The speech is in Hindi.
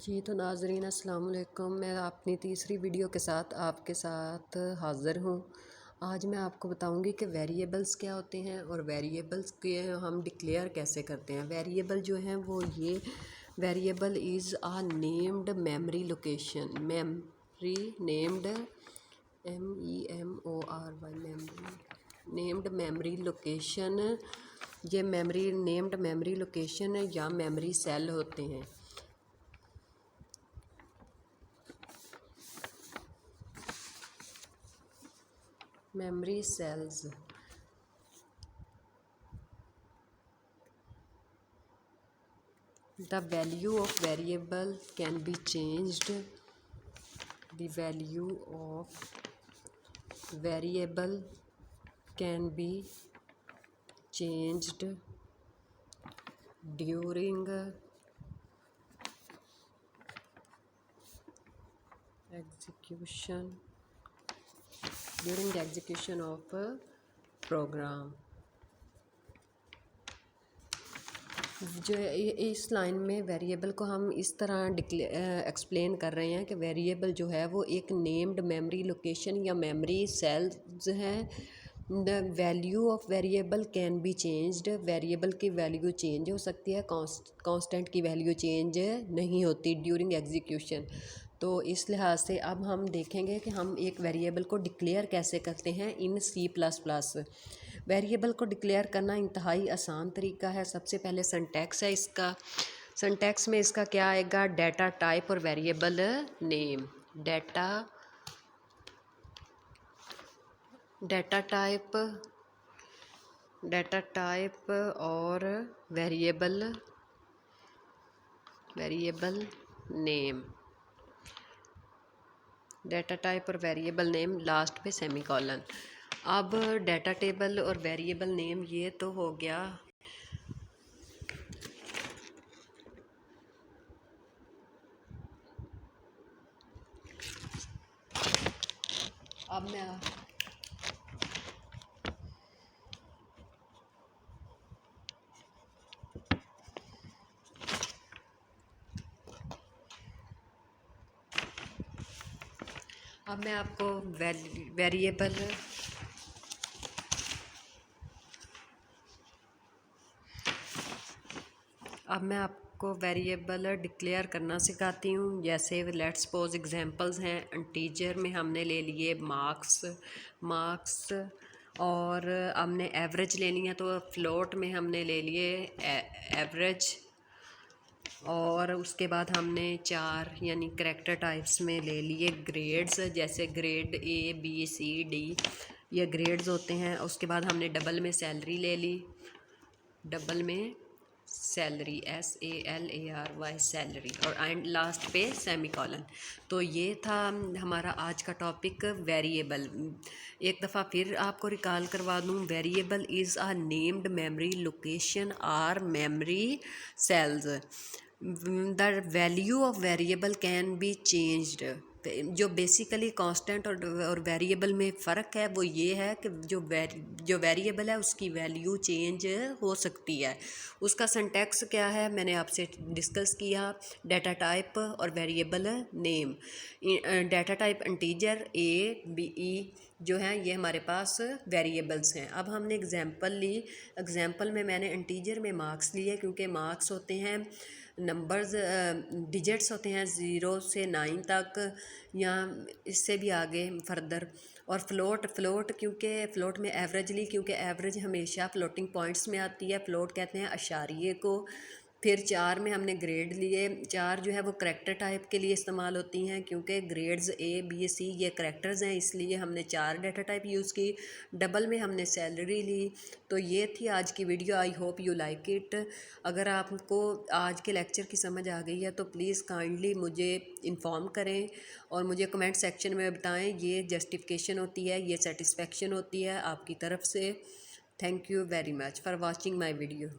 जी तो नाज़रीन अस्सलाम वालेकुम। मैं अपनी तीसरी वीडियो के साथ आपके साथ हाज़िर हूँ। आज मैं आपको बताऊँगी कि वेरिएबल्स क्या होते हैं और वेरिएबल्स के हम डिक्लेयर कैसे करते हैं। वेरिएबल जो हैं वो ये variable is a named memory location, memory named MEMORY memory named memory location. ये मेमोरी नेम्ड मेमोरी लोकेशन या मेमोरी सेल होते हैं। memory cells. The value of variable can be changed. The value of variable can be changed during execution during the execution of a program. जो इस लाइन में वेरिएबल को हम इस तरह एक्सप्लेन कर रहे हैं कि वेरिएबल जो है वो एक नेम्ड मेमोरी लोकेशन या मेमोरी सेल्स हैं। The value of variable can be changed. Variable की वैल्यू चेंज हो सकती है, कांस्टेंट की वैल्यू चेंज नहीं होती ड्यूरिंग एग्जीक्यूशन। तो इस लिहाज से अब हम देखेंगे कि हम एक वेरिएबल को डिक्लेयर कैसे करते हैं इन C++। वेरिएबल को डिक्लेयर करना इंतहाई आसान तरीका है। सबसे पहले सिंटैक्स है इसका। सिंटैक्स में इसका क्या आएगा? डाटा टाइप और वेरिएबल नेम। डाटा टाइप और वेरिएबल नेम। डाटा टाइप और वेरिएबल नेम, लास्ट पे सेमीकोलन। अब डाटा टेबल और वेरिएबल नेम ये तो हो गया। अब मैं आपको वेरिएबल डिक्लेयर करना सिखाती हूँ। जैसे लेट्स सपोज एग्जांपल्स हैं। इंटीजर में हमने ले लिए मार्क्स और हमने एवरेज लेनी है तो फ्लोट में हमने ले लिए एवरेज। और उसके बाद हमने 4 यानी करैक्टर टाइप्स में ले लिए ग्रेड्स, जैसे grade A B C D, ये ग्रेड्स होते हैं। उसके बाद हमने डबल में सैलरी ले ली, डबल में सैलरी SALARY सैलरी, और एंड लास्ट पे सेमीकोलन। तो ये था हमारा आज का टॉपिक वेरिएबल। एक दफ़ा फिर आपको रिकॉल करवा दूँ। Variable is a named memory location or memory cells. The value of variable can be changed. जो बेसिकली कांस्टेंट और वेरिएबल में फ़र्क है वो ये है कि जो वेरिएबल है उसकी वैल्यू चेंज हो सकती है। उसका सिंटैक्स क्या है मैंने आपसे डिस्कस किया। डाटा टाइप और variable name. Data type integer A B E जो है ये हमारे पास वेरिएबल्स हैं। अब हमने एग्जांपल ली। एग्जांपल में मैंने इंटीजर में मार्क्स लिए क्योंकि मार्क्स होते हैं नंबर्स, डिजिट्स होते हैं 0 से 9 तक या इससे भी आगे फर्दर। और फ्लोट क्योंकि फ़्लोट में एवरेज ली क्योंकि एवरेज हमेशा फ्लोटिंग पॉइंट्स में आती है। फ़्लोट कहते हैं अशारिये को। फिर 4 में हमने ग्रेड लिए। 4 जो है वो करैक्टर टाइप के लिए इस्तेमाल होती हैं क्योंकि ग्रेड्स A B C ये करैक्टर्स हैं, इसलिए हमने 4 डाटा टाइप यूज़ की। डबल में हमने सैलरी ली। तो ये थी आज की video. I hope you like it. अगर आपको आज के लेक्चर की समझ आ गई है तो प्लीज़ काइंडली मुझे इन्फॉर्म करें और मुझे कमेंट सेक्शन में बताएं। ये जस्टिफिकेशन होती है, ये सेटिस्फेक्शन होती है आपकी तरफ से। Thank you very much for watching my video.